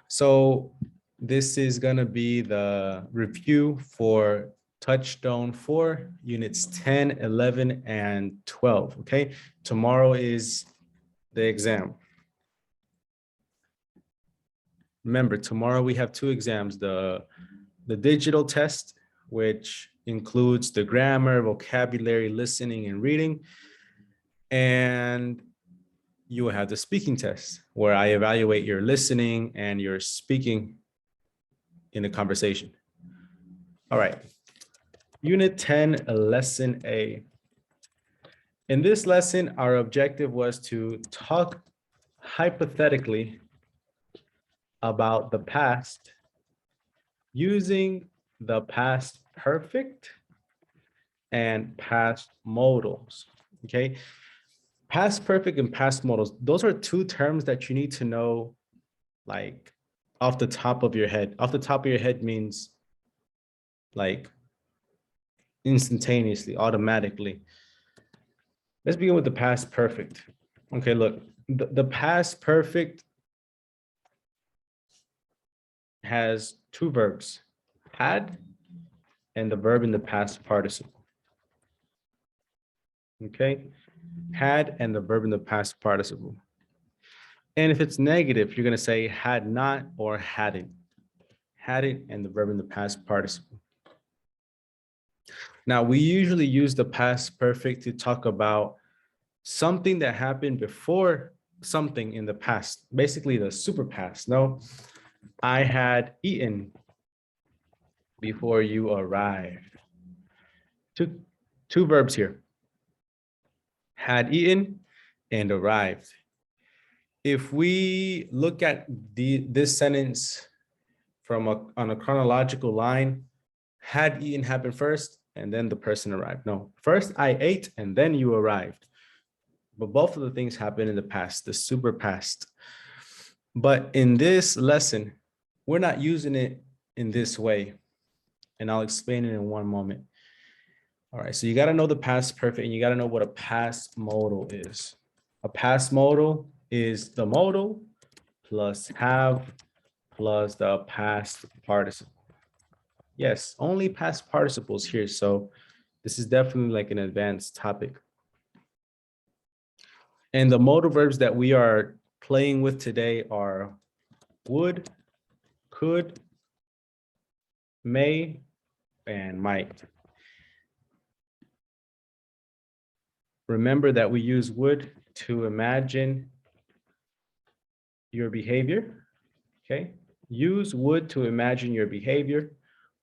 So this is gonna be the review for Touchstone 4, units 10, 11, and 12, okay? Tomorrow is the exam. Remember, tomorrow we have two exams, the digital test, which includes the grammar, vocabulary, listening, and reading. And you will have the speaking test, where I evaluate your listening and your speaking in a conversation. All right. Unit 10, Lesson A. In this lesson, our objective was to talk hypothetically about the past using the past perfect and past modals, okay? Past perfect and past modals, those are two terms that you need to know like off the top of your head. Off the top of your head means like instantaneously, automatically. Let's begin with the past perfect. Okay, look, the past perfect has two verbs, had and the verb in the past participle. Okay, had and the verb in the past participle. And if it's negative, you're going to say had not or hadn't. Hadn't and the verb in the past participle. Now, we usually use the past perfect to talk about something that happened before something in the past, basically the super past. No, I had eaten before you arrived. Two verbs here. Had eaten and arrived. If we look at this sentence on a chronological line, had eaten happened first and then the person arrived. No, first I ate and then you arrived. But both of the things happened in the past, the super past. But in this lesson, we're not using it in this way. And I'll explain it in one moment. All right, so you got to know the past perfect and you got to know what a past modal is. A past modal is the modal plus have plus the past participle. Yes, only past participles here. So this is definitely like an advanced topic. And the modal verbs that we are playing with today are would, could, may, and might. Remember that we use would to imagine your behavior, okay? Use would to imagine your behavior.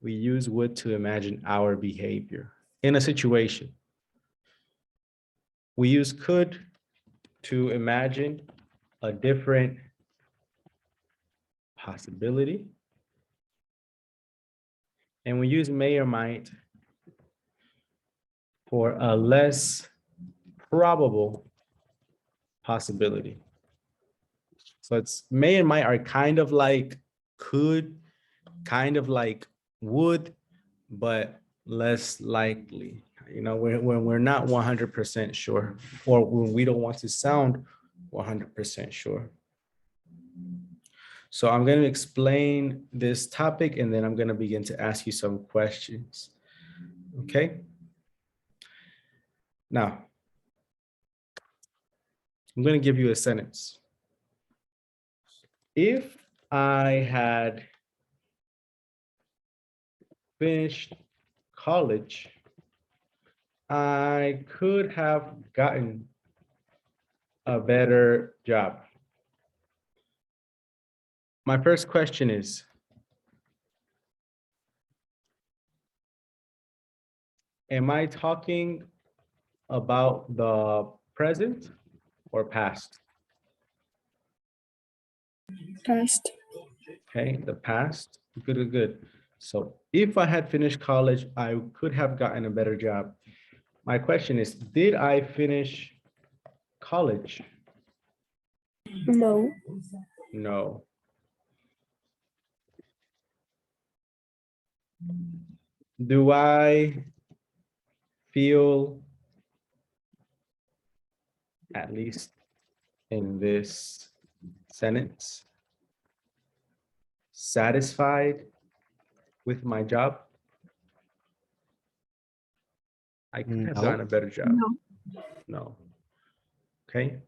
We use would to imagine our behavior in a situation. We use could to imagine a different possibility. And we use may or might for a less probable possibility. So it's may and might are kind of like could, kind of like would, but less likely. You know, when we're not 100% sure, or when we don't want to sound 100% sure. So I'm going to explain this topic and then I'm going to begin to ask you some questions. Okay. Now, I'm going to give you a sentence. If I had finished college, I could have gotten a better job. My first question is, am I talking about the present or past? Past. Okay, the past. Good, good. So if I had finished college, I could have gotten a better job. My question is, did I finish college? No. No. Do I feel, at least in this sentence, satisfied with my job? I could have gotten a better job. No. No. Okay.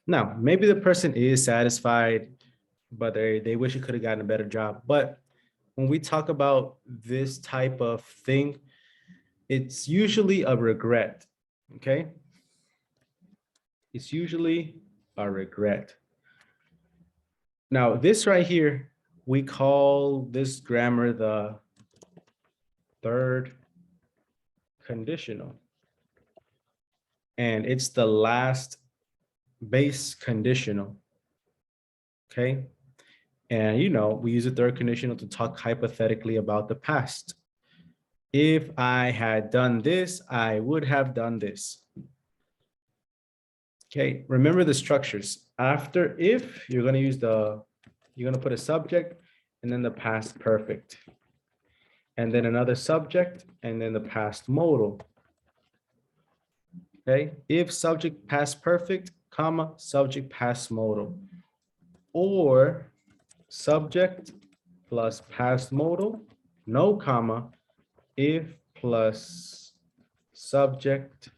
Now, maybe the person is satisfied, but they wish he could have gotten a better job. But when we talk about this type of thing, it's usually a regret. Okay. It's usually a regret. Now, this right here, we call this grammar the third conditional. And it's the last base conditional. Okay. And we use the third conditional to talk hypothetically about the past. If I had done this, I would have done this. Okay, remember the structures. After if, you're going to put a subject and then the past perfect. And then another subject and then the past modal. Okay, if subject past perfect, comma, subject past modal. Or subject plus past modal, no comma, if plus subject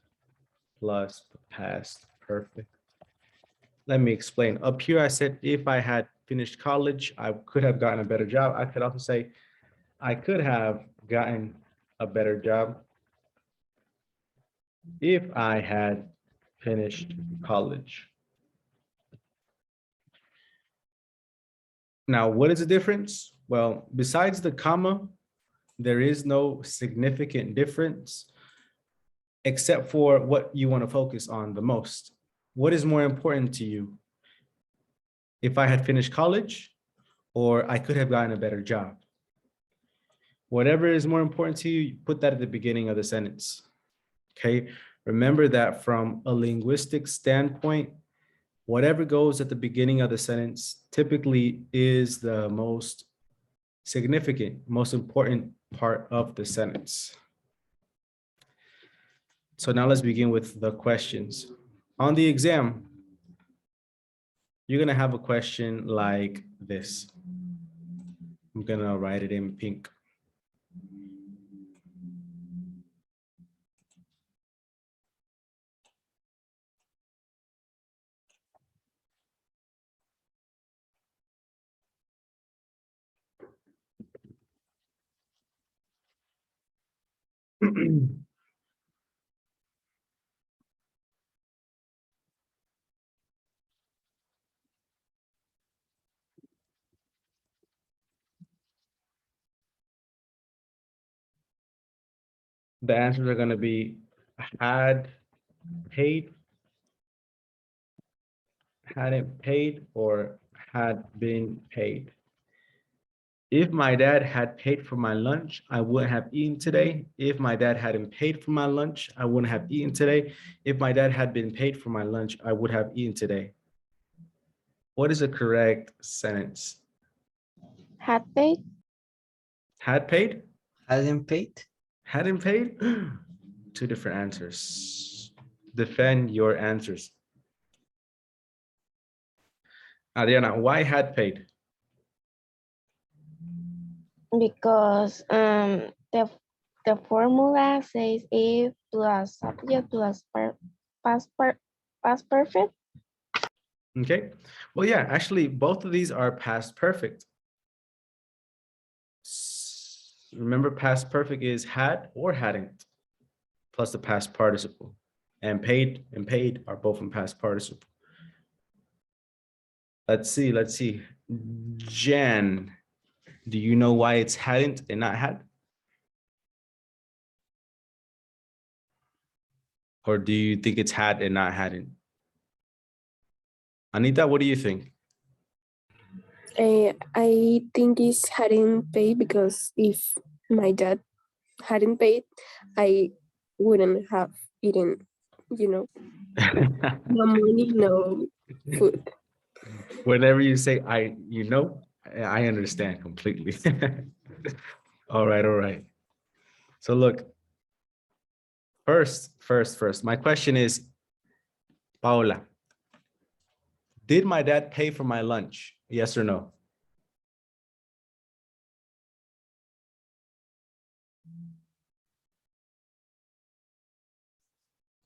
plus past perfect. Let me explain. Up here, I said if I had finished college, I could have gotten a better job. I could also say I could have gotten a better job if I had finished college. Now, what is the difference? Well, besides the comma, there is no significant difference except for what you want to focus on the most. What is more important to you? If I had finished college or I could have gotten a better job. Whatever is more important to you, put that at the beginning of the sentence. Okay. Remember that from a linguistic standpoint, whatever goes at the beginning of the sentence typically is the most significant, most important part of the sentence. So now let's begin with the questions. On the exam, you're going to have a question like this. I'm going to write it in pink. The answers are going to be had paid, hadn't paid, or had been paid. If my dad had paid for my lunch, I wouldn't have eaten today. If my dad hadn't paid for my lunch, I wouldn't have eaten today. If my dad had been paid for my lunch, I would have eaten today. What is the correct sentence? Had paid. Had paid? Hadn't paid? Hadn't paid? Two different answers. Defend your answers. Adriana, why had paid? Because the formula says if plus subject plus past perfect. Okay. Well, yeah, actually, both of these are past perfect. Remember, past perfect is had or hadn't, plus the past participle. And paid are both in past participle. Let's see. Jen, do you know why it's hadn't and not had? Or do you think it's had and not hadn't? Anita, what do you think? I think it's hadn't paid because if my dad hadn't paid, I wouldn't have eaten, no money, no food. Whenever you say I understand completely. All right. So look, first, my question is, Paola, did my dad pay for my lunch? Yes or no?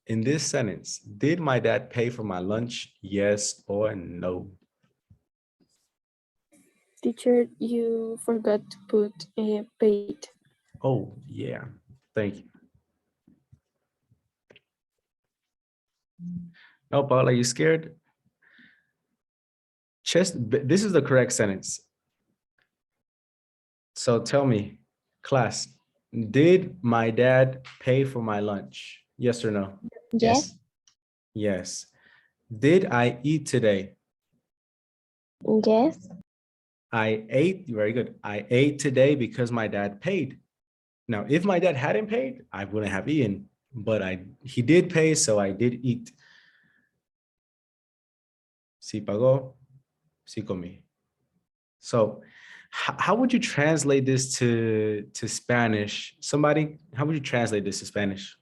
In this sentence, did my dad pay for my lunch? Yes or no? Teacher, you forgot to put paid. Oh, yeah. Thank you. No, Paula, you scared? This is the correct sentence. So tell me, class, did my dad pay for my lunch? Yes or no? Yes. Yes. Did I eat today? Yes. I ate, very good. I ate today because my dad paid. Now, if my dad hadn't paid, I wouldn't have eaten, but he did pay, so I did eat. Si pagó, si comí. So how would you translate this to Spanish? Somebody, how would you translate this to Spanish?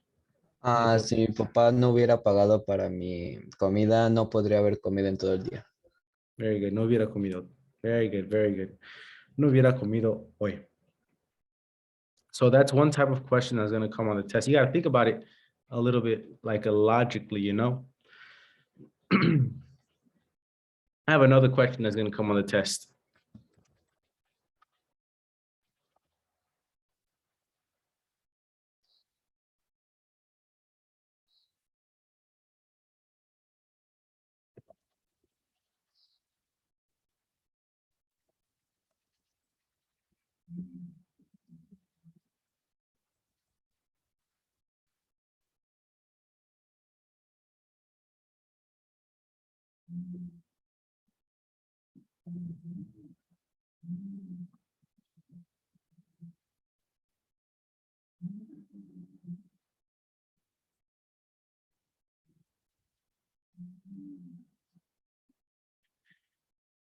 Si mi papá no hubiera pagado para mi comida, no podría haber comido en todo el día. Very good. No hubiera comido. Very good. Very good. No hubiera comido hoy. So that's one type of question that's going to come on the test. You got to think about it a little bit like logically, you know? I have another question that's going to come on the test.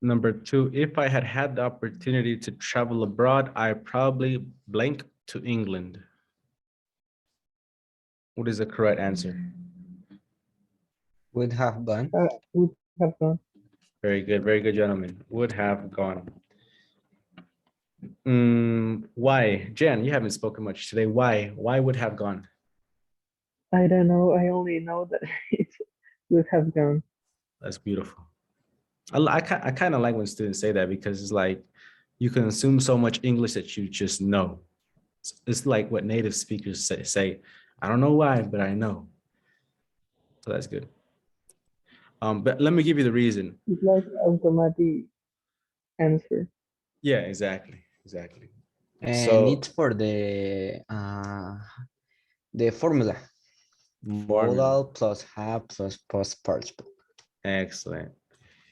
Number 2, if I had had the opportunity to travel abroad, I probably blank to England. What is the correct answer? Would have gone. Would have gone. Very good, gentlemen. Would have gone. Why? Jen, you haven't spoken much today. Why? Why would have gone? I don't know. I only know that it would have gone. That's beautiful. I kind of like when students say that because it's like you can assume so much English that you just know. It's like what native speakers say. I don't know why, but I know. So that's good. But let me give you the reason. It's like automatic answer. Yeah, exactly. And So it's for the formula. Modal plus have plus past participle. excellent.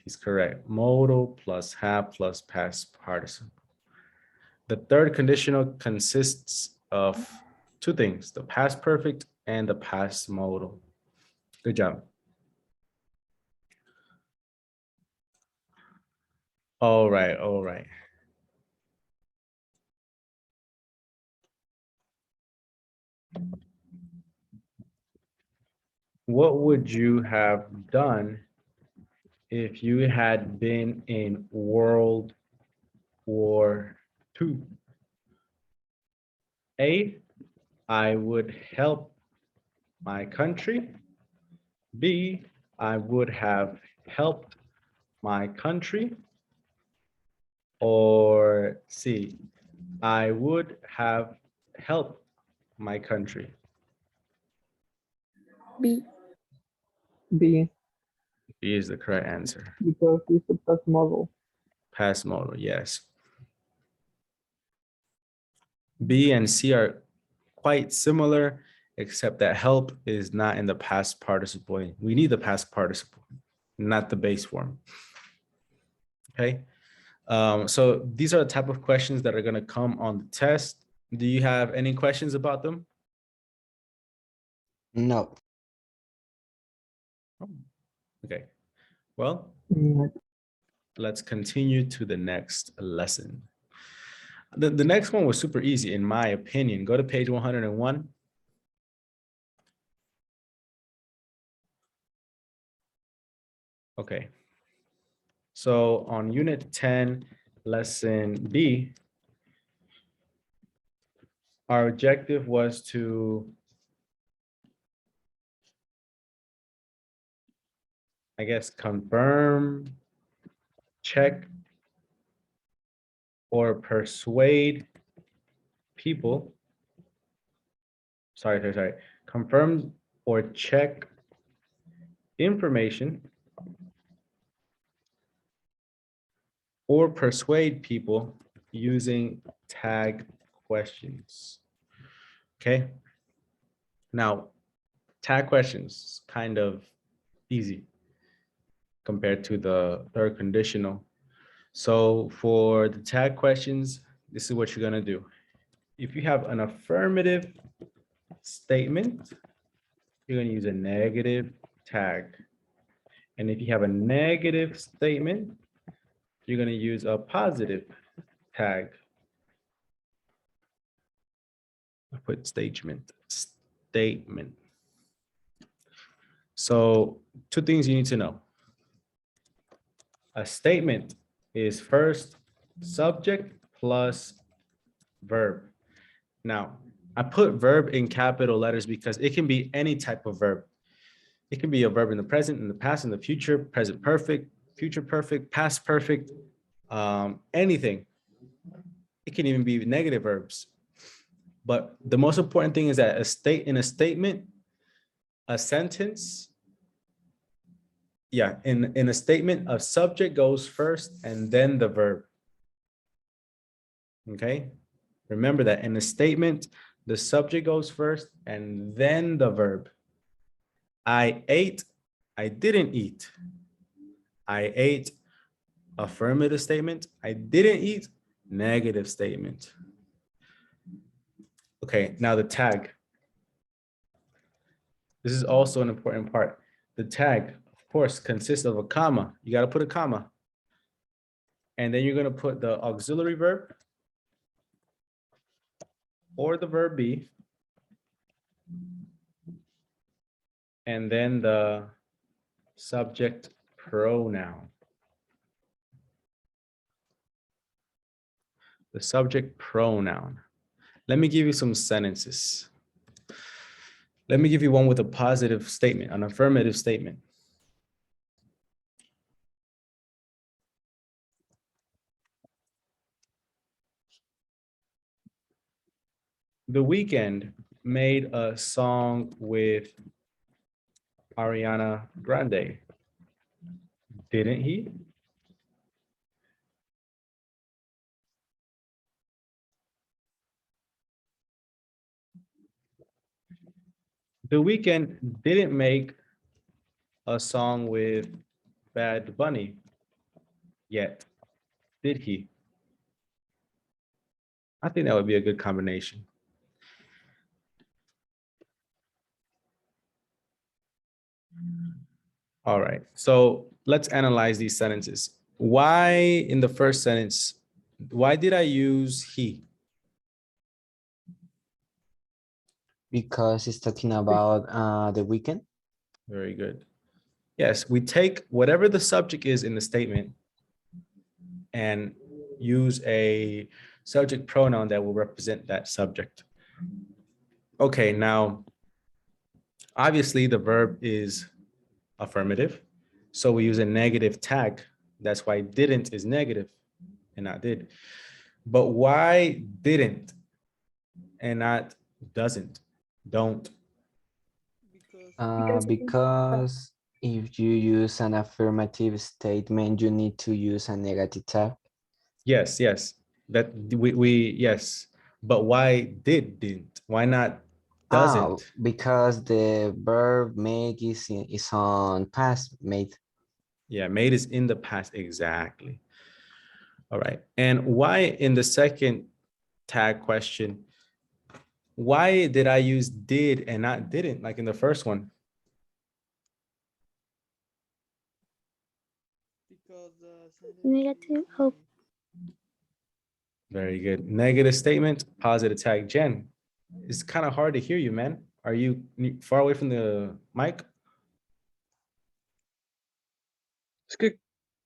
He's correct. Modal plus have plus past participle. The third conditional consists of two things, the past perfect and the past modal. Good job. All right. What would you have done if you had been in World War II? A, I would help my country. B, I would have helped my country. Or C, I would have helped my country. B. B, B is the correct answer. because it's a past model. Past modal, yes. B and C are quite similar, except that help is not in the past participle. We need the past participle, not the base form. Okay. So these are the type of questions that are going to come on the test. Do you have any questions about them? No. Okay. Well, let's continue to the next lesson. The next one was super easy, in my opinion. Go to page 101. Okay. So on unit 10, lesson B, our objective was to I guess, confirm, check, or persuade people. Sorry. Confirm or check information or persuade people using tag questions. Okay. Now, tag questions kind of easy compared to the third conditional. So for the tag questions, this is what you're gonna do. If you have an affirmative statement, you're gonna use a negative tag. And if you have a negative statement, you're gonna use a positive tag. I put statement. So two things you need to know. A statement is first subject plus verb. Now, I put verb in capital letters because it can be any type of verb. It can be a verb in the present, in the past, in the future, present perfect, future perfect, past perfect, anything. It can even be negative verbs. But the most important thing is that in a statement, a sentence, in a statement, a subject goes first and then the verb. Okay, remember that in a statement, the subject goes first and then the verb. I ate, I didn't eat. I ate, affirmative statement. I didn't eat, negative statement. Okay, now the tag. This is also an important part. The tag, of course, consists of a comma. You got to put a comma. And then you're going to put the auxiliary verb or the verb be. And then the subject pronoun. The subject pronoun. Let me give you some sentences. Let me give you one with a positive statement, an affirmative statement. The Weeknd made a song with Ariana Grande, didn't he? The Weeknd didn't make a song with Bad Bunny yet, did he? I think that would be a good combination. All right, so let's analyze these sentences. Why in the first sentence, why did I use he? Because it's talking about the weekend. Very good. Yes, we take whatever the subject is in the statement and use a subject pronoun that will represent that subject. Okay, now, obviously the verb is affirmative. So we use a negative tag. That's why didn't is negative and not did. But why didn't and not doesn't, don't? Because if you use an affirmative statement, you need to use a negative tag. Yes. That yes. But why didn't? Why not doesn't? Because the verb make is on past made. Yeah, made is in the past, exactly. All right. And why in the second tag question, why did I use did and not didn't like in the first one? Negative. Oh, Very good. Negative statement, positive tag. Jen, it's kind of hard to hear you, man. Are you far away from the mic? Es que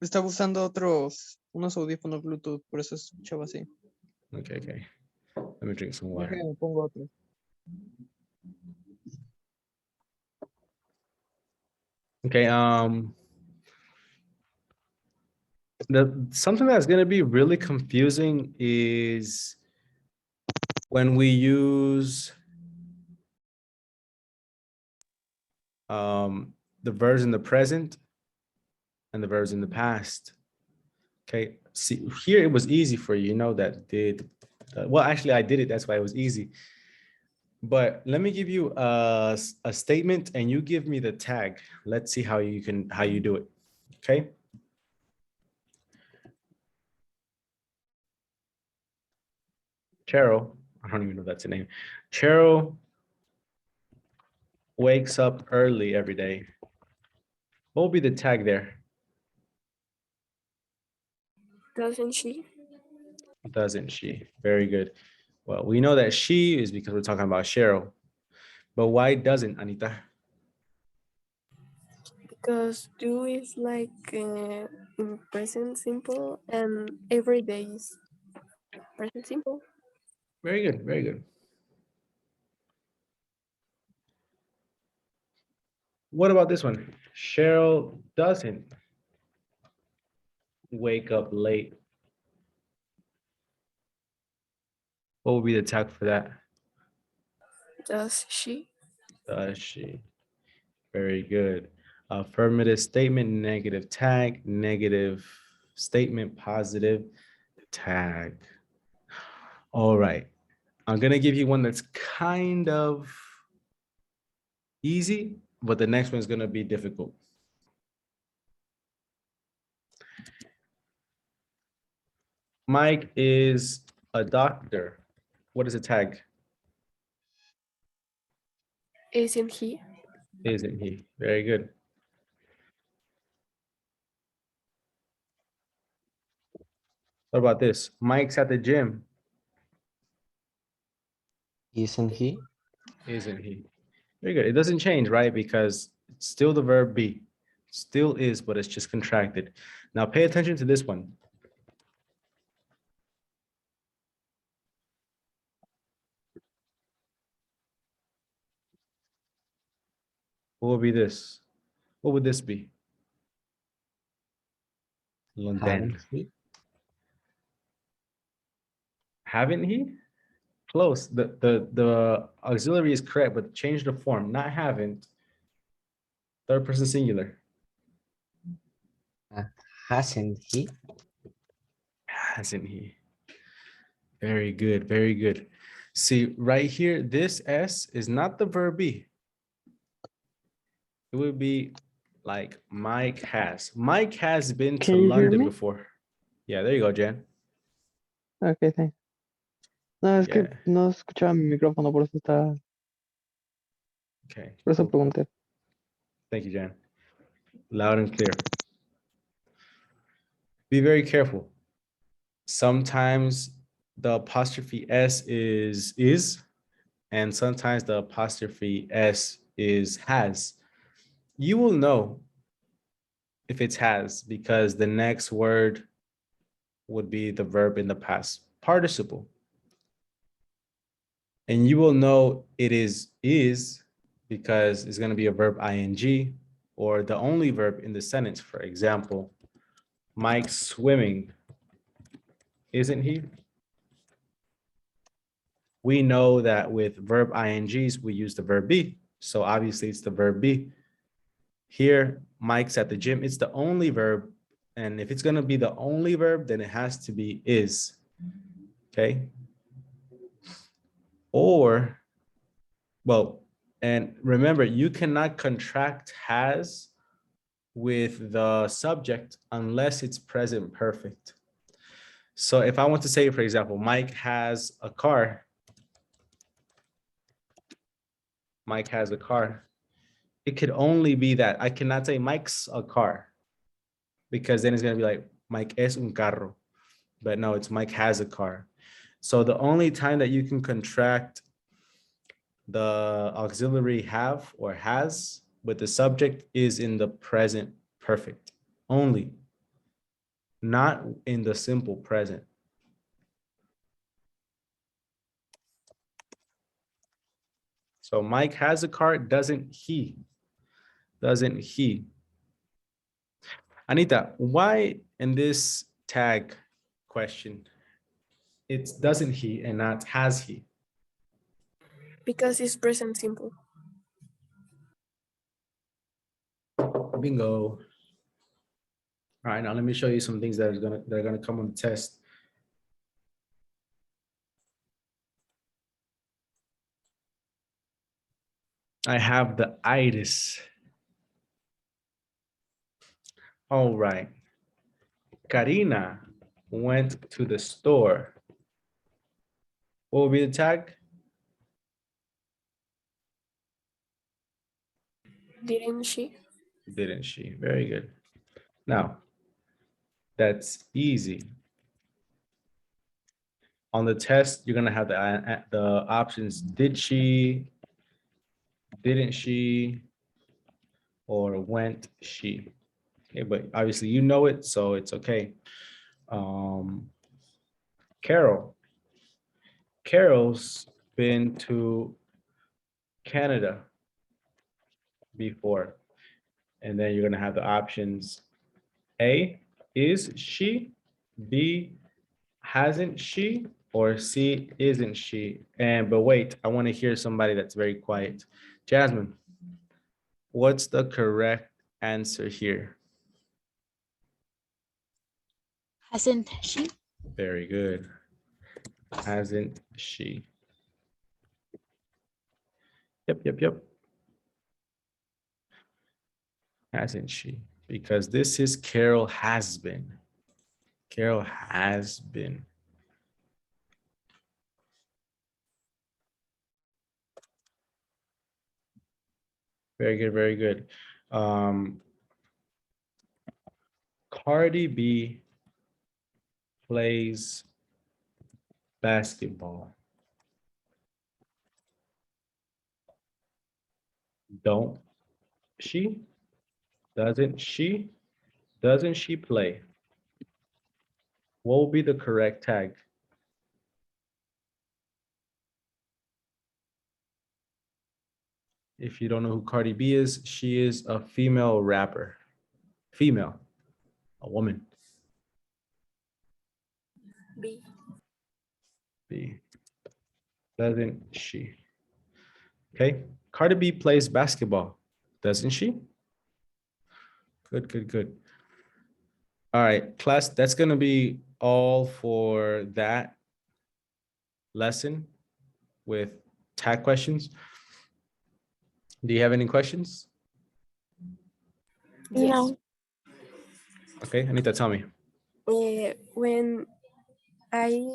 estaba usando unos audífonos Bluetooth, por eso escuchaba así. Okay. Let me drink some water. Déjame, pongo otro. Okay, something that's going to be really confusing is when we use the verbs in the present and the verbs in the past. Okay, see here it was easy for you, you know that did. Well, actually, I did it. That's why it was easy. But let me give you a statement, and you give me the tag. Let's see how you do it. Okay. Cheryl, I don't even know if that's a name. Cheryl wakes up early every day. What will be the tag there? Doesn't she? Doesn't she? Very good. Well, we know that she is because we're talking about Cheryl. But why doesn't, Anita? Because do is like in present simple and every day is present simple. Very good. Very good. What about this one? Cheryl doesn't wake up late. What would be the tag for that? Does she? Does she? Very good. Affirmative statement, negative tag, negative statement, positive tag. All right. I'm going to give you one that's kind of easy, but the next one is going to be difficult. Mike is a doctor. What is a tag? Isn't he? Isn't he? Very good. What about this? Mike's at the gym. Isn't he? Isn't he? Very good. It doesn't change, right? Because it's still the verb be. Still is, but it's just contracted. Now pay attention to this one. What would be this? What would this be? London. Haven't he? Haven't he? Close. The auxiliary is correct, but change the form. Not haven't. Third person singular. Hasn't he? Hasn't he? Very good. Very good. See, right here, this S is not the verb be. It would be like Mike has. Mike has been to Can you hear London me? before. Yeah, there you go, Jen. Ok, thanks. No, es que Yeah. no escuchaba mi micrófono, Okay. por eso Cool. pregunté. Thank you, Jen. Loud and clear. Be very careful. Sometimes the apostrophe S is, and sometimes the apostrophe S is has. You will know if it's has because the next word would be the verb in the past participle. And you will know it is because it's going to be a verb ing or the only verb in the sentence. For example, Mike's swimming, isn't he? We know that with verb ings, we use the verb be. So obviously it's the verb be. Here, Mike's at the gym. It's the only verb. And if it's going to be the only verb, then it has to be is. Okay. Or, well, and remember, you cannot contract has with the subject unless it's present perfect. So if I want to say, for example, Mike has a car. Mike has a car. It could only be that. I cannot say Mike's a car because then it's going to be like Mike es un carro. But no, it's Mike has a car. So the only time that you can contract the auxiliary have or has with the subject is in the present perfect only, not in the simple present. So Mike has a car, doesn't he? Doesn't he? Anita, why in this tag question, it's doesn't he and not has he? Because it's present simple. Bingo. All right, now let me show you some things that are gonna come on the test. I have the itis. All right. Karina went to the store. What will be the tag? Didn't she? Didn't she? Very good. Now, that's easy. On the test, you're gonna have the options, did she, didn't she, or went she. Okay, but obviously you know it, so it's okay. Carol. Carol's been to Canada before. And then you're gonna have the options. A, is she? B, hasn't she? Or C, isn't she? But wait, I want to hear somebody that's very quiet. Jasmine, what's the correct answer here? Hasn't she? Very good. Hasn't she? Yep. Hasn't she? Because this is Carol has been. Carol has been. Very good, very good. Cardi B plays basketball. Don't she? Doesn't she? Doesn't she play? What will be the correct tag? If you don't know who Cardi B is, she is a female rapper. Female, a woman. B. B. Doesn't she? Okay. Cardi B plays basketball, doesn't she? Good. All right, class, that's going to be all for that lesson with tag questions. Do you have any questions? No. Okay, Anita, tell me. When I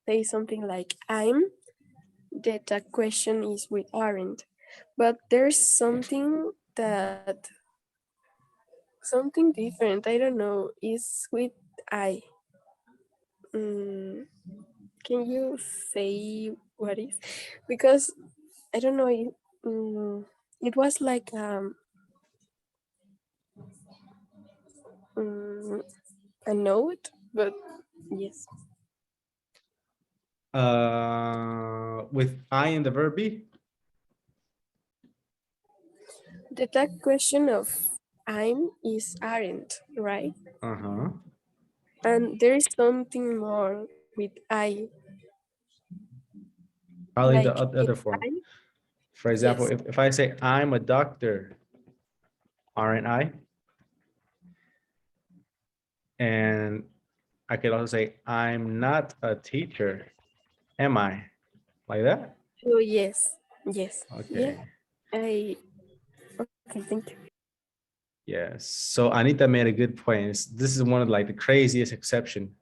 say something like I'm, the tag question is with aren't. But there's something different. I don't know. Is with I. Can you say what is? Because I don't know. It was like a note, but yes. With I and the verb be? The tag question of I'm is aren't, right? Uh-huh. And there is something more with I. Probably the Like other it's form. I. For example, Yes. if I say I'm a doctor, aren't I? And I could also say I'm not a teacher, am I? Like that? Oh yes. Yes. Yeah. Okay. I. Okay. Thank you. Yes. So Anita made a good point. This is one of like the craziest exception.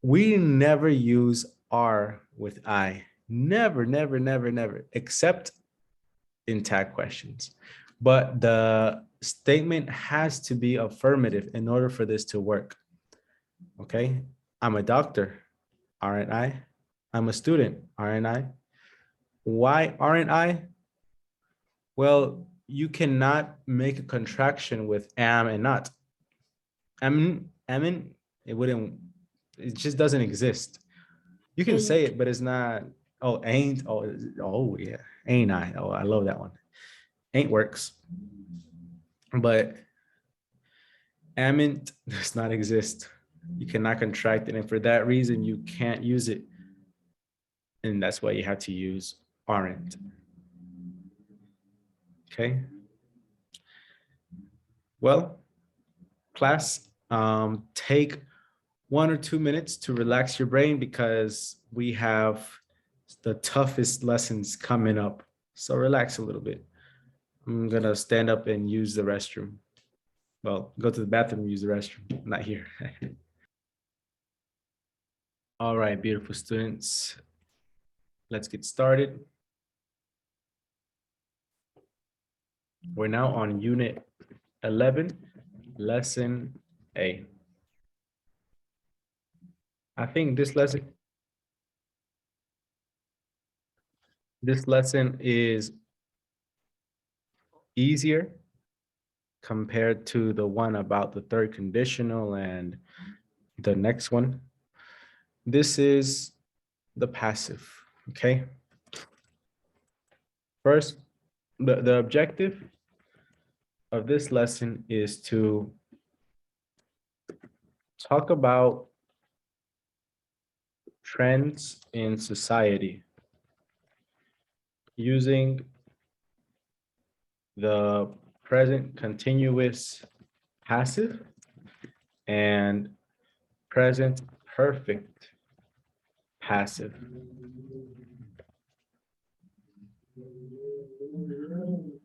We never use are with I. Never, except in tag questions. But the statement has to be affirmative in order for this to work. Okay. I'm a doctor, aren't I? I'm a student, aren't I? Why aren't I? Well, you cannot make a contraction with am and not. Am, it just doesn't exist. You can say Ain't. it, but it's not, oh, ain't, oh yeah, ain't I? Oh, I love that one. Ain't works. But Amn't does not exist. You cannot contract it, and for that reason, you can't use it. And that's why you have to use aren't. Okay. Well, class, take 1 or 2 minutes to relax your brain because we have the toughest lessons coming up. So relax a little bit. I'm gonna stand up and use the restroom. Well, go to the bathroom and use the restroom, not here. All right, beautiful students. Let's get started. We're now on unit 11, lesson A. I think this lesson is easier compared to the one about the third conditional and the next one. This is the passive, okay? First, the objective of this lesson is to talk about trends in society using the present continuous passive and present perfect passive.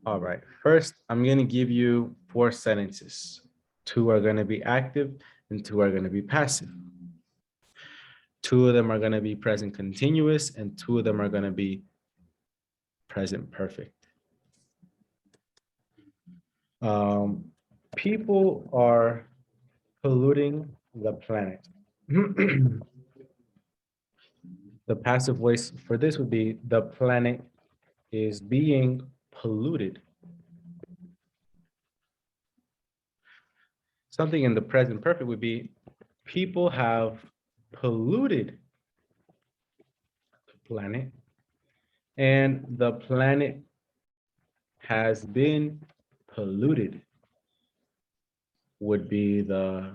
All right, first, I'm going to give you 4 sentences. 2 are going to be active and 2 are going to be passive. 2 of them are going to be present continuous and 2 of them are going to be present perfect. People are polluting the planet. The passive voice for this would be the planet is being polluted. Something in the present perfect would be people have polluted the planet and the planet has been polluted would be the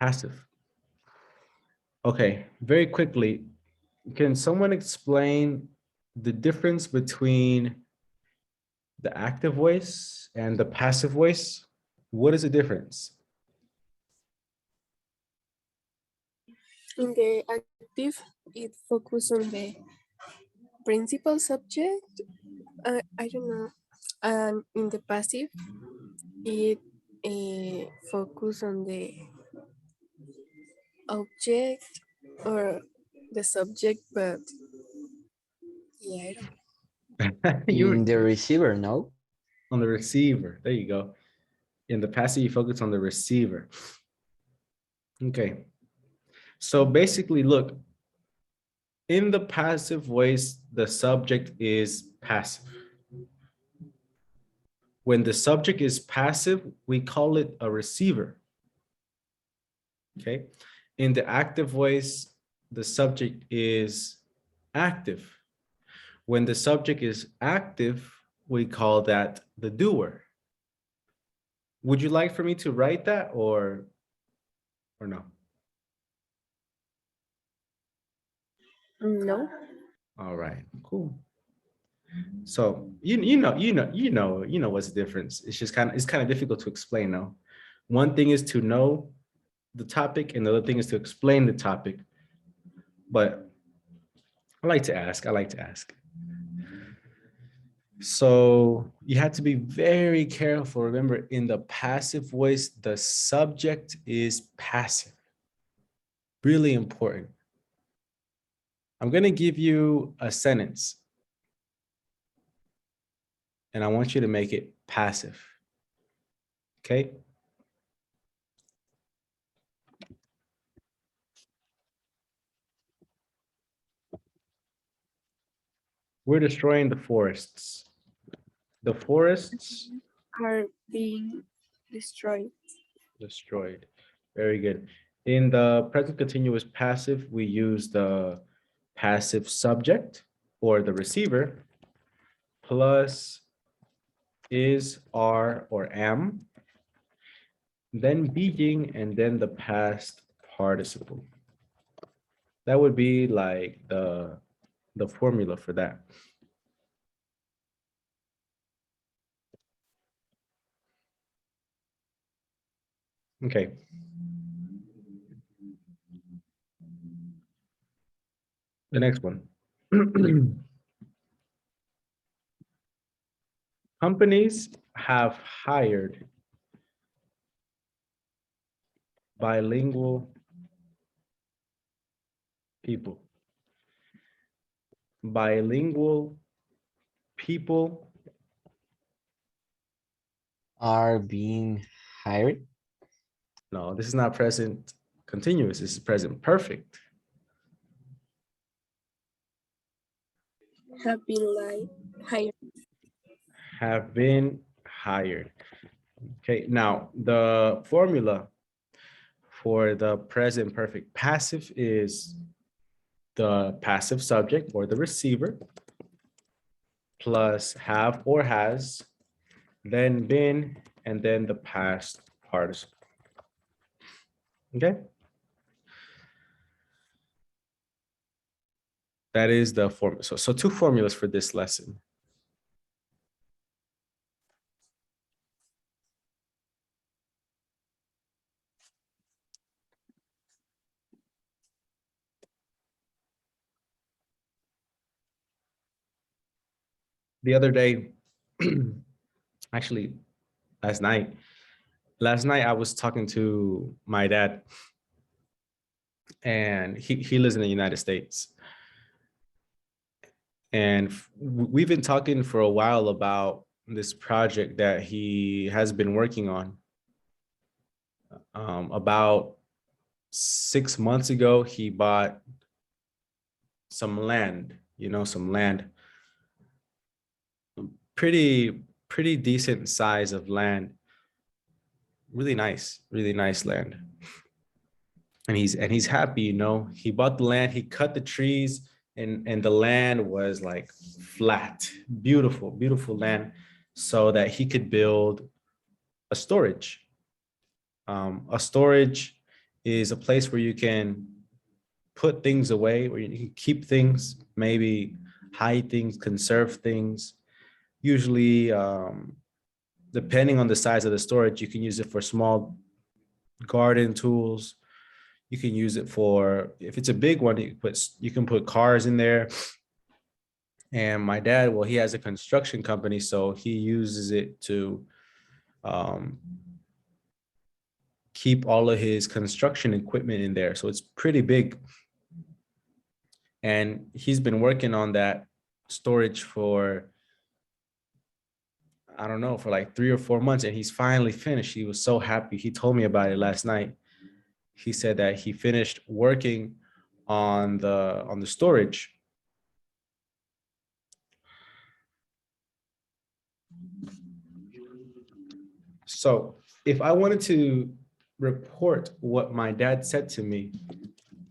passive. Okay, very quickly, can someone explain the difference between the active voice and the passive voice? What is the difference? In the active, it focuses on the principal subject. I don't know. And in the passive, it focus on the object or the subject, but yeah, I don't You're In the receiver, no? on the receiver. There you go. In the passive, you focus on the receiver. Okay. So basically, look, in the passive voice, the subject is passive. When the subject is passive, we call it a receiver. Okay. In the active voice, the subject is active. When the subject is active, we call that the doer. Would you like for me to write that or no? No. All right, cool. So you know what's the difference. It's just kind of difficult to explain now. One thing is to know the topic and the other thing is to explain the topic. But I like to ask. So you have to be very careful. Remember, in the passive voice, the subject is passive. Really important. I'm going to give you a sentence. And I want you to make it passive. Okay? We're destroying the forests. The forests Are being destroyed. destroyed. Very good. In the present continuous passive, we use the passive subject or the receiver plus is, are, or am. then being, and then the past participle. That would be like the formula for that. Okay. The next one. Companies have hired bilingual people. Bilingual people Are being hired. no, this is not present continuous. This is present perfect. Have been like hired. Have been hired. Okay, now the formula for the present perfect passive is the passive subject or the receiver plus have or has, then been, and then the past participle. Okay. That is the formula. So two formulas for this lesson. The other day, actually last night I was talking to my dad, and he lives in the United States. And we've been talking for a while about this project that he has been working on. About 6 months ago, he bought some land, some land, pretty decent size of land, really nice land. And he's happy, he bought the land, he cut the trees, and the land was like flat, beautiful land, so that he could build a storage. A storage is a place where you can put things away, where you can keep things, maybe hide things, conserve things. Usually, depending on the size of the storage, you can use it for small garden tools. You can use it for, if it's a big one, you can put cars in there. And my dad, well, he has a construction company, so he uses it to keep all of his construction equipment in there. So it's pretty big. And he's been working on that storage for, I don't know, for like 3 or 4 months, and he's finally finished. He was so happy. He told me about it last night. He said that he finished working on the storage. So if I wanted to report what my dad said to me,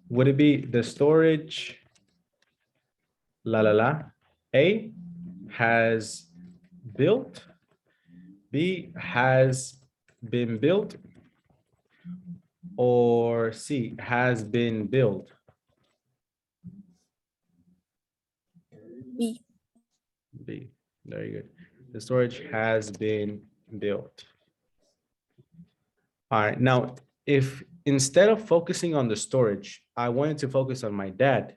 would it be the storage, A has built, B has been built, or C has been built? B. B, very good. The storage has been built. All right, now, if instead of focusing on the storage, I wanted to focus on my dad,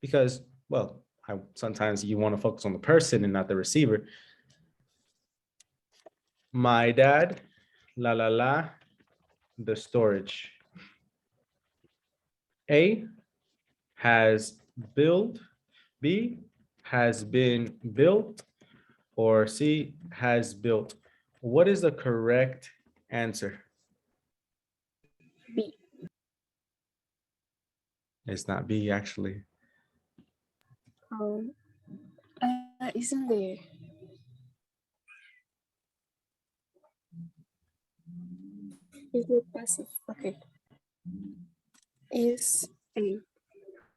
because, well, sometimes you want to focus on the person and not the receiver. My dad, the storage. A has built, B has been built, or C has built. What is the correct answer? B. It's not B, actually. Isn't there? Is it passive? Okay. Is A,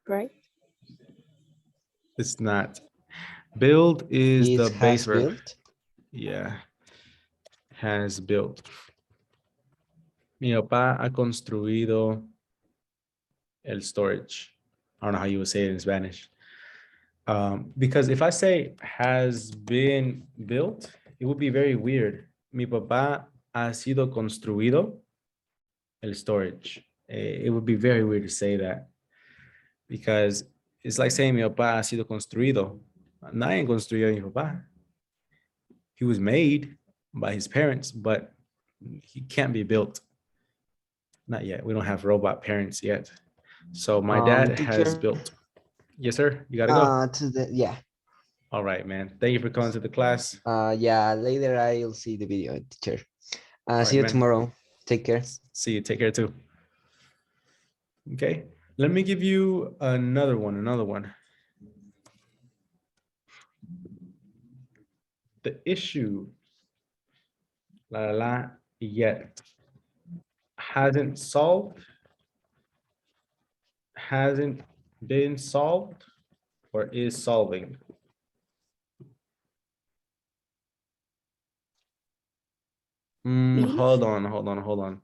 right? It's not. Build is the base Has verb. built. Yeah. Has built. Mi papá ha construido el storage. I don't know how you would say it in Spanish. Because if I say has been built, it would be very weird. Mi papá ha sido construido el storage. It would be very weird to say that because it's like saying mi papá ha sido construido. Nadie construyó a mi papá. He was made by his parents, but he can't be built. Not yet. We don't have robot parents yet. So my dad has Teacher, built. Yes, sir. You gotta go. yeah. All right, man. Thank you for coming to the class. Yeah, later I'll see the video, teacher. All See right, you man. tomorrow. Take care. See you. Take care too. Okay. Let me give you another one. The issue, yet, hasn't solved, hasn't been solved, or is solving. Hold on.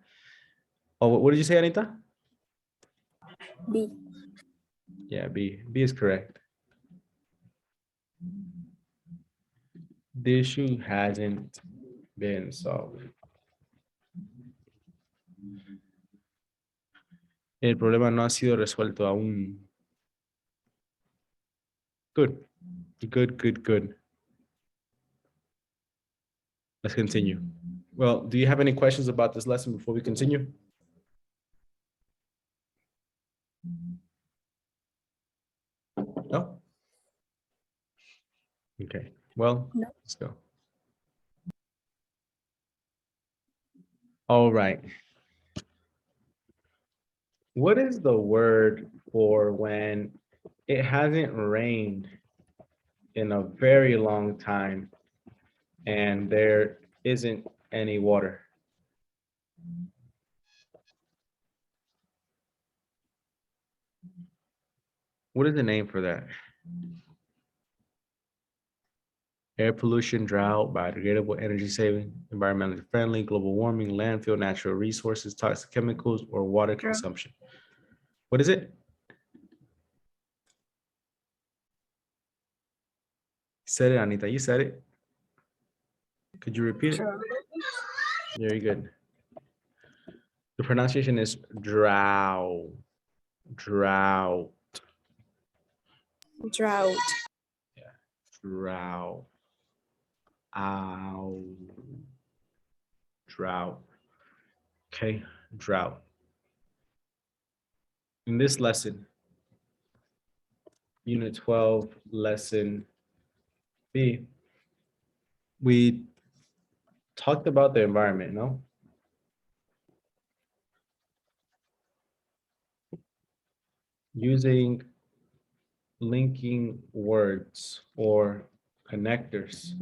Oh, what did you say, Anita? B. Yeah, B. B is correct. The issue hasn't been solved. El problema no ha sido resuelto aún. Good. Let's continue. Well, do you have any questions about this lesson before we continue? No? Okay, well, No. let's go. All right. What is the word for when it hasn't rained in a very long time and there isn't any water? What is the name for that? Air pollution, drought, biodegradable energy saving, environmentally friendly, global warming, landfill, natural resources, toxic chemicals, or water Drought. consumption. What is it? Said it, Anita. You said it. Could you repeat it? Drought. Very good. The pronunciation is drow. Drought. Drought. Yeah. Drought. Ow. Drought. Okay. Drought. In this lesson, Unit 12, Lesson B, we talked about the environment, no? Using linking words or connectors,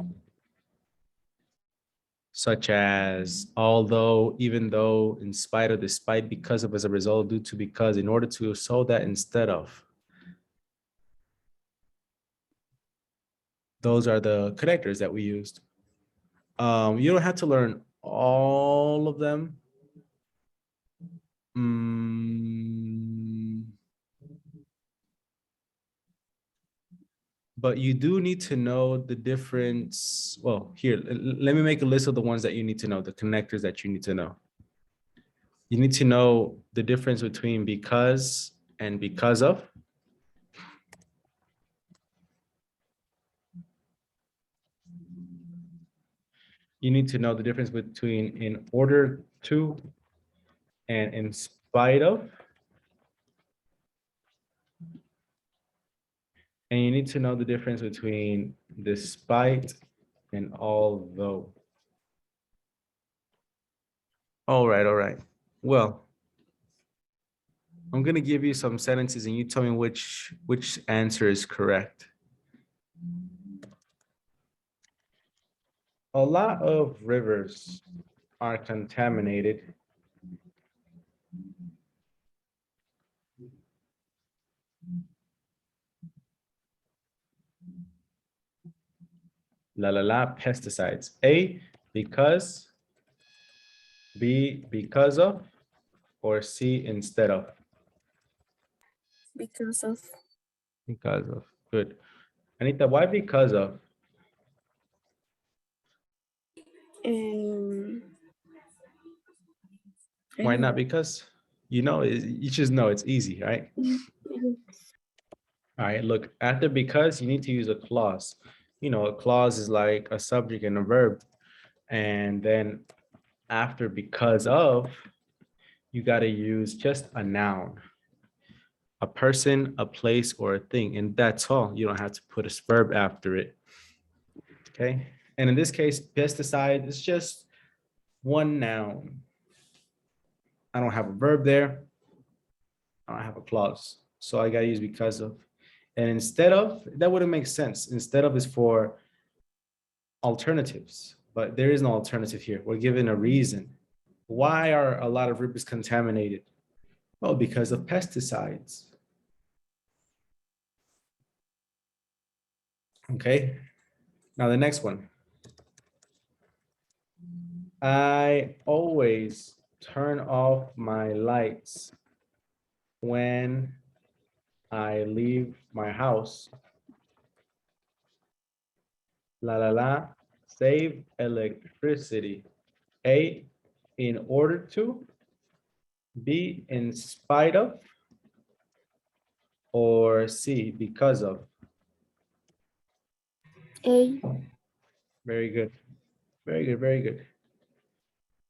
such as although, even though, in spite of, despite, because of, as a result, due to, because, in order to, so that, instead of. Those are the connectors that we used. You don't have to learn all of them. But you do need to know the difference. Well, here, let me make a list of the ones that you need to know, the connectors that you need to know. You need to know the difference between because and because of. You need to know the difference between in order to and in spite of. And you need to know the difference between despite and although. All right. Well, I'm gonna give you some sentences and you tell me which answer is correct. A lot of rivers are contaminated. Pesticides. A, because B, because of, or C, instead of? Because of. Because of. Good. Anita, why because of? Um, I Why don't not know. because? You know, you just know it's easy, right? Mhm. All right, look, after because, you need to use a clause. You know, a clause is like a subject and a verb. And then after because of, you got to use just a noun, a person, a place, or a thing. And that's all. You don't have to put a verb after it. Okay. And in this case, pesticide is just one noun. I don't have a verb there. I don't have a clause. So I got to use because of. And instead of, that wouldn't make sense. Instead of is for alternatives, but there is no alternative here. We're given a reason. Why are a lot of rivers contaminated? Well, because of pesticides. Okay. Now the next one. I always turn off my lights when I leave my house. La la la. Save electricity. A, in order to. B, in spite of. Or C, because of. A. Very good. Very good. Very good.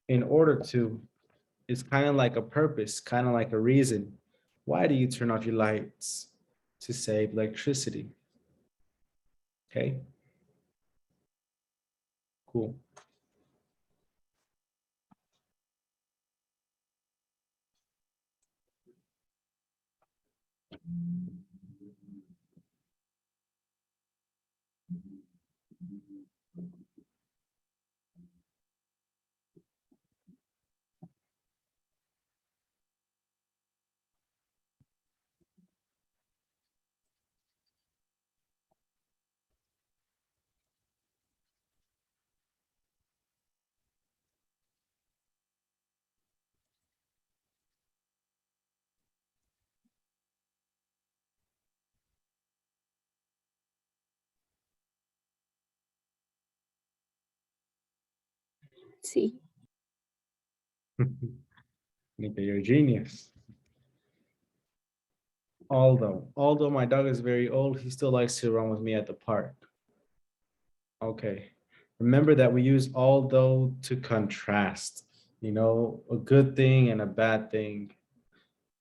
In order to is kind of like a purpose, kind of like a reason. Why do you turn off your lights? To save electricity. Okay. Cool. C. Nika, you're a genius. Although my dog is very old, he still likes to run with me at the park. Okay. Remember that we use although to contrast, you know, a good thing and a bad thing.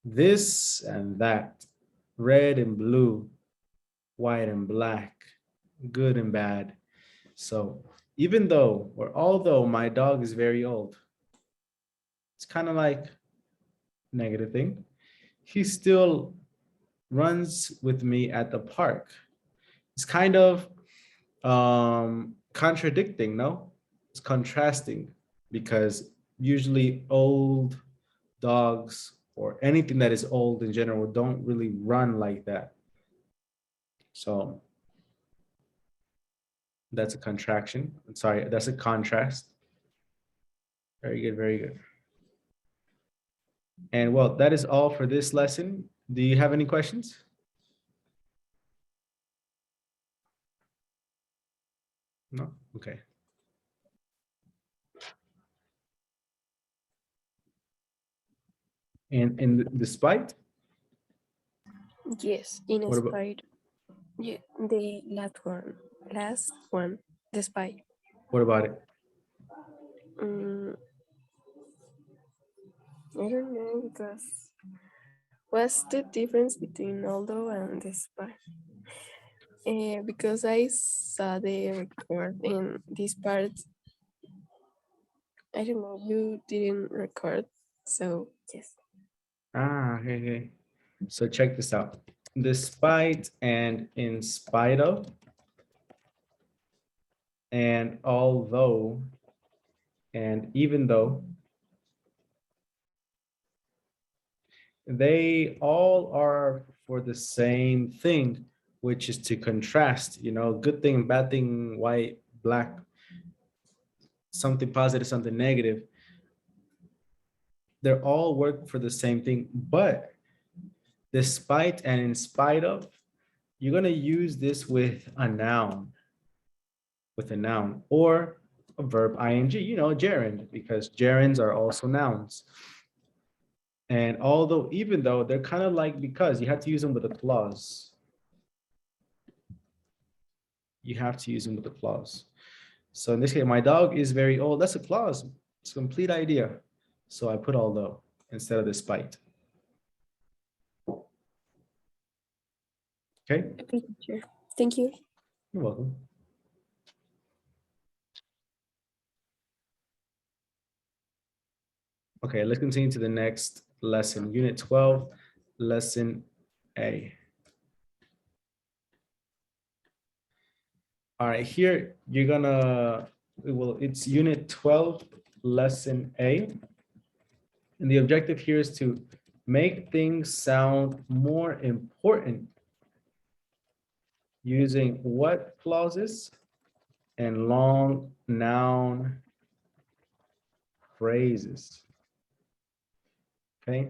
This and that, red and blue, white and black, good and bad. So even though, or although my dog is very old, it's kind of like negative thing. He still runs with me at the park. It's kind of contradicting, no? It's contrasting because usually old dogs or anything that is old in general don't really run like that. So that's a contraction. Sorry, that's a contrast. Very good, very good. And well, that is all for this lesson. Do you have any questions? No? Okay. And despite, Yes. what about, Inspired. Yeah. The last one. Last one. Despite. what about it? Mm, I don't know because what's the difference between although and despite? Because I saw the record in this part. I don't know. You didn't record, so yes. Ah, okay, okay. So check this out. Despite and in spite of, and although, and even though, they all are for the same thing, which is to contrast, you know, good thing, bad thing, white, black, something positive, something negative. They're all work for the same thing, but despite and in spite of, you're going to use this with a noun, or a verb ing, gerund, because gerunds are also nouns. And even though they're kind of like, because you have to use them with a clause. You have to use them with a clause. So in this case, my dog is very old. That's a clause. It's a complete idea. So I put although instead of despite. Okay, Okay, teacher. Thank you. you're welcome. Okay, let's continue to the next lesson. Unit 12, lesson A. All right, here you're gonna, it's unit 12, lesson A. And the objective here is to make things sound more important using what clauses and long noun phrases. Okay.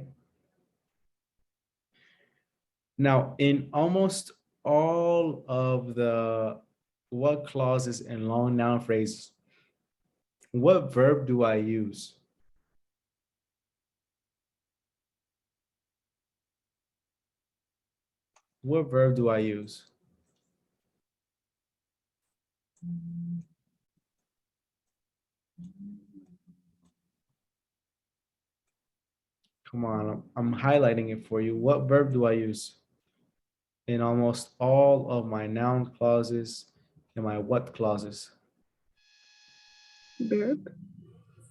Now, in almost all of the what clauses and long noun phrases, what verb do I use? What verb do I use? Come on, I'm highlighting it for you. What verb do I use in almost all of my noun clauses and my what clauses? Verb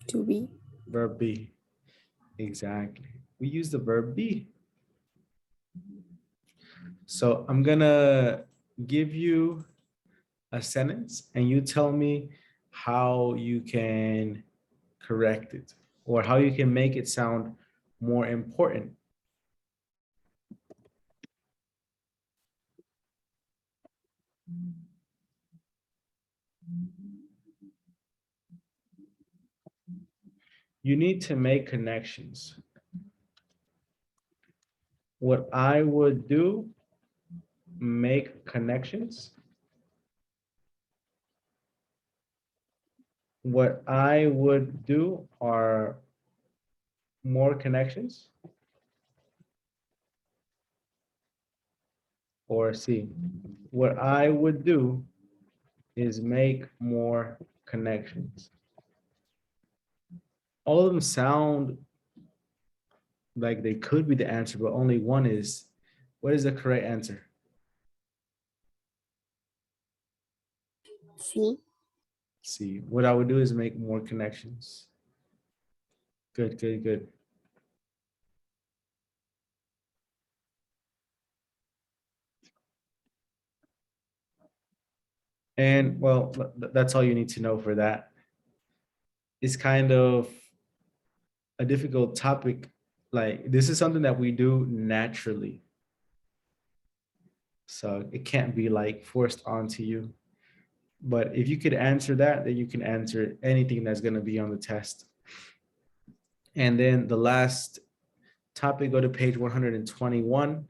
to be. Verb be. Exactly. We use the verb be. So I'm gonna give you a sentence and you tell me how you can correct it or how you can make it sound more important. You need to make connections. What I would do, make connections. What I would do are more connections. Or C, what I would do is make more connections. All of them sound like they could be the answer, but only one is. What is the correct answer? See. C. What I would do is make more connections. Good, good, good. And well, that's all you need to know for that. It's kind of a difficult topic. Like this is something that we do naturally. So it can't be like forced onto you. But if you could answer that, then you can answer anything that's going to be on the test. And then the last topic, go to page 121.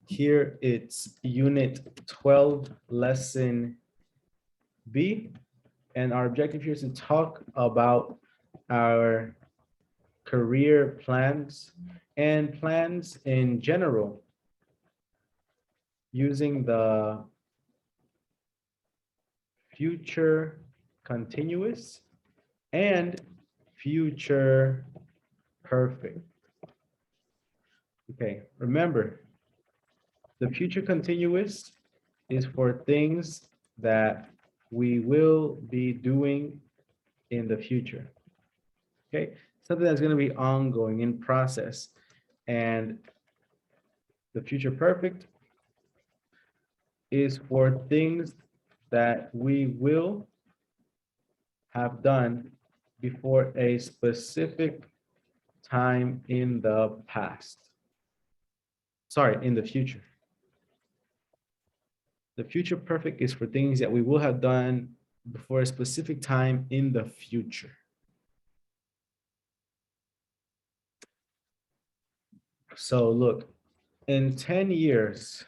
Here it's unit 12, lesson B. And our objective here is to talk about our career plans and plans in general using the future continuous and future perfect. Okay, remember, the future continuous is for things that we will be doing in the future. Okay, something that's going to be ongoing in process. And the future perfect is for things that we will have done before a specific time in the past. Sorry, in the future. The future perfect is for things that we will have done before a specific time in the future. So look, in 10 years,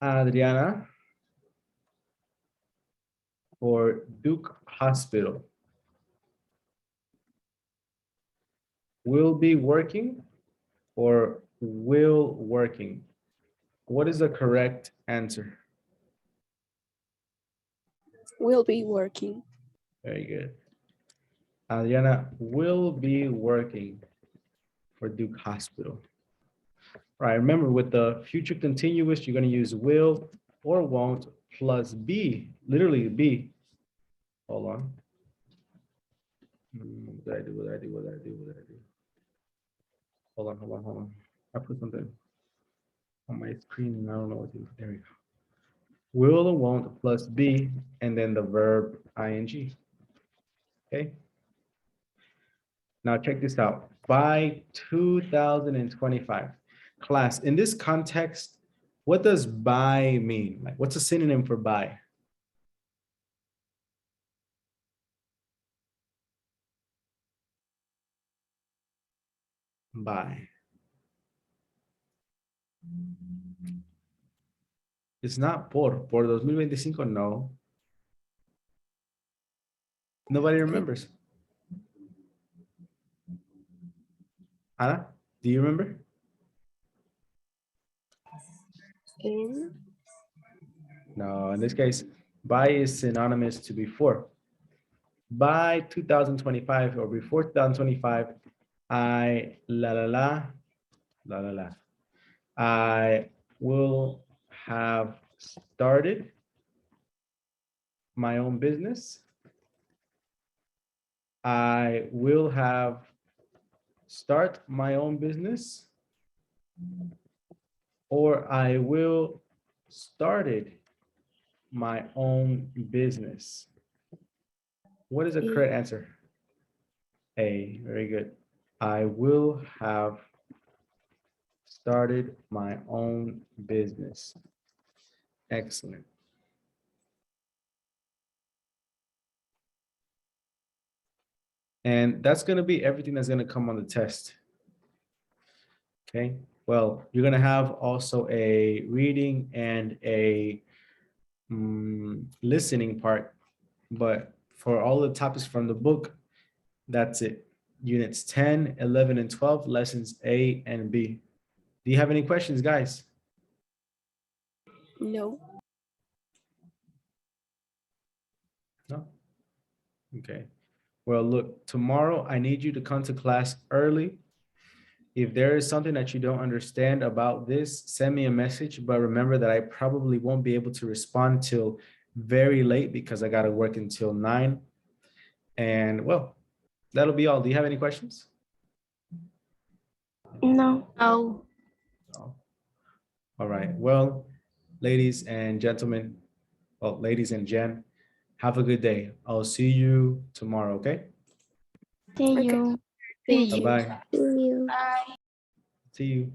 Adriana for Duke Hospital will be working or will working? What is the correct answer? Will be working. Very good. Adriana will be working for Duke Hospital. All right, remember with the future continuous, you're going to use will or won't plus be, literally be. Hold on. What did I do? What did I do? What did I do? What did I do? Hold on, hold on, hold on. I put something on my screen and I don't know what to do. There we go. Will or won't plus be, and then the verb ing. Okay. Now check this out. By 2025, class, in this context, what does by mean? Like, what's a synonym for by? By. It's not por 2025, no. Nobody remembers. Ana, do you remember? In No, in this case, by is synonymous to before. By 2025 or before 2025, I I will have started my own business. I will have start my own business, or I will started my own business. What is the correct answer? A, very good. I will have started my own business. Excellent. And that's going to be everything that's going to come on the test. Okay, well, you're going to have also a reading and a listening part, but for all the topics from the book, that's it. Units 10, 11, and 12, lessons A and B. Do you have any questions, guys? no. No? Okay. Well, look, tomorrow I need you to come to class early. If there is something that you don't understand about this, send me a message, but remember that I probably won't be able to respond till very late because I got to work until 9. And well, that'll be all. Do you have any questions? No. No. No. All right. Well, ladies and gentlemen, well, ladies and Jen, have a good day. I'll see you tomorrow, okay? See Okay. you. See Thank you. you. Bye-bye. See you. Bye. See you.